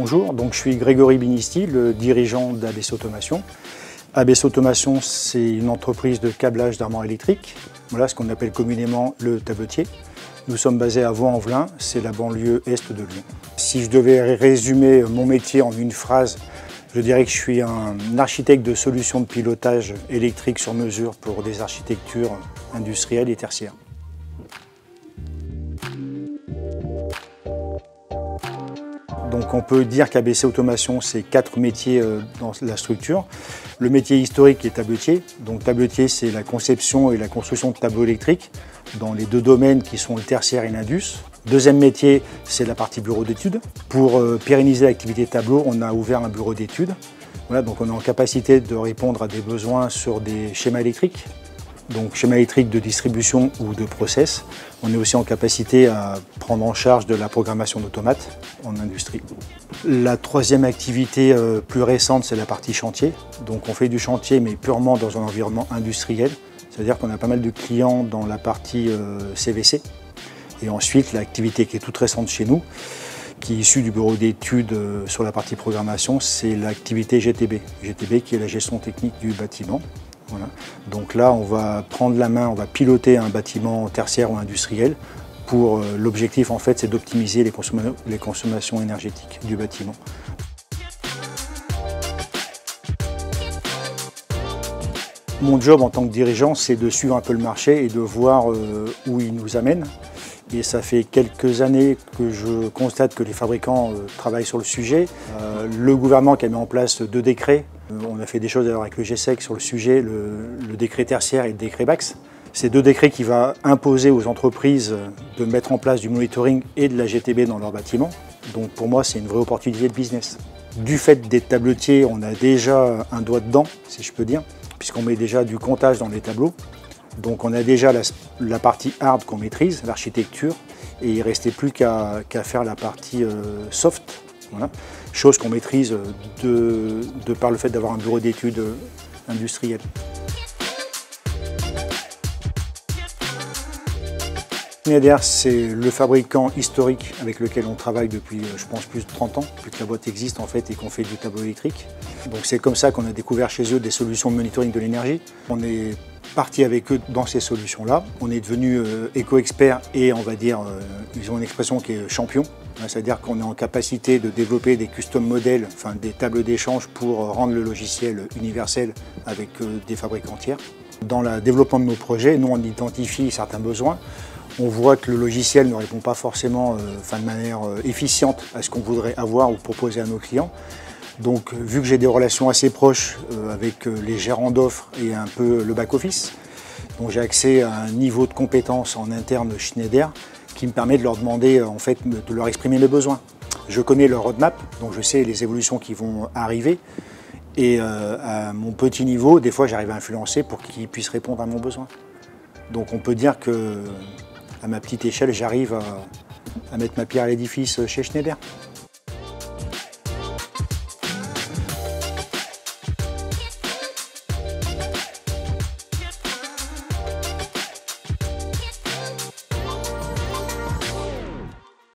Bonjour, donc je suis Grégory Binisti, le dirigeant d'ABC Automation. ABC Automation, c'est une entreprise de câblage d'armoires électriques, voilà ce qu'on appelle communément le tabletier. Nous sommes basés à Vaux-en-Velin, c'est la banlieue est de Lyon. Si je devais résumer mon métier en une phrase, je dirais que je suis un architecte de solutions de pilotage électrique sur mesure pour des architectures industrielles et tertiaires. Donc on peut dire qu'ABC Automation, c'est 4 métiers dans la structure. Le métier historique est tabletier. Donc tabletier, c'est la conception et la construction de tableaux électriques dans les 2 domaines qui sont le tertiaire et l'indus. Deuxième métier, c'est la partie bureau d'études. Pour pérenniser l'activité tableau, on a ouvert un bureau d'études. Voilà, donc on est en capacité de répondre à des besoins sur des schémas électriques. Donc schéma électrique de distribution ou de process. On est aussi en capacité à prendre en charge de la programmation d'automates en industrie. La troisième activité plus récente, c'est la partie chantier. Donc on fait du chantier mais purement dans un environnement industriel. C'est-à-dire qu'on a pas mal de clients dans la partie CVC. Et ensuite l'activité qui est toute récente chez nous, qui est issue du bureau d'études sur la partie programmation, c'est l'activité GTB. GTB qui est la gestion technique du bâtiment. Voilà. Donc là, on va prendre la main, on va piloter un bâtiment tertiaire ou industriel pour l'objectif en fait, c'est d'optimiser les consommations énergétiques du bâtiment. Mon job en tant que dirigeant, c'est de suivre un peu le marché et de voir où il nous amène. Et ça fait quelques années que je constate que les fabricants travaillent sur le sujet. Le gouvernement qui a mis en place 2 décrets. On a fait des choses avec le GSEC sur le sujet, le décret tertiaire et le décret BAX. C'est 2 décrets qui vont imposer aux entreprises de mettre en place du monitoring et de la GTB dans leurs bâtiments. Donc pour moi, c'est une vraie opportunité de business. Du fait des tabletiers, on a déjà un doigt dedans, si je peux dire, puisqu'on met déjà du comptage dans les tableaux. Donc on a déjà la partie hard qu'on maîtrise, l'architecture, et il ne restait plus qu'à faire la partie soft. Voilà. Chose qu'on maîtrise de par le fait d'avoir un bureau d'études industriel. Schneider, c'est le fabricant historique avec lequel on travaille depuis, je pense, plus de 30 ans, depuis que la boîte existe en fait et qu'on fait du tableau électrique. Donc c'est comme ça qu'on a découvert chez eux des solutions de monitoring de l'énergie. On est parti avec eux dans ces solutions-là. On est devenu éco-expert et on va dire, ils ont une expression qui est champion. C'est-à-dire qu'on est en capacité de développer des custom modèles, enfin des tables d'échange pour rendre le logiciel universel avec des fabricants tiers. Dans le développement de nos projets, nous on identifie certains besoins. On voit que le logiciel ne répond pas forcément de manière efficiente à ce qu'on voudrait avoir ou proposer à nos clients. Donc vu que j'ai des relations assez proches avec les gérants d'offres et un peu le back-office, donc j'ai accès à un niveau de compétence en interne Schneider qui me permet de leur demander, en fait, de leur exprimer mes besoins. Je connais leur roadmap, donc je sais les évolutions qui vont arriver. Et à mon petit niveau, des fois, j'arrive à influencer pour qu'ils puissent répondre à mon besoin. Donc on peut dire que, à ma petite échelle, j'arrive à mettre ma pierre à l'édifice chez Schneider.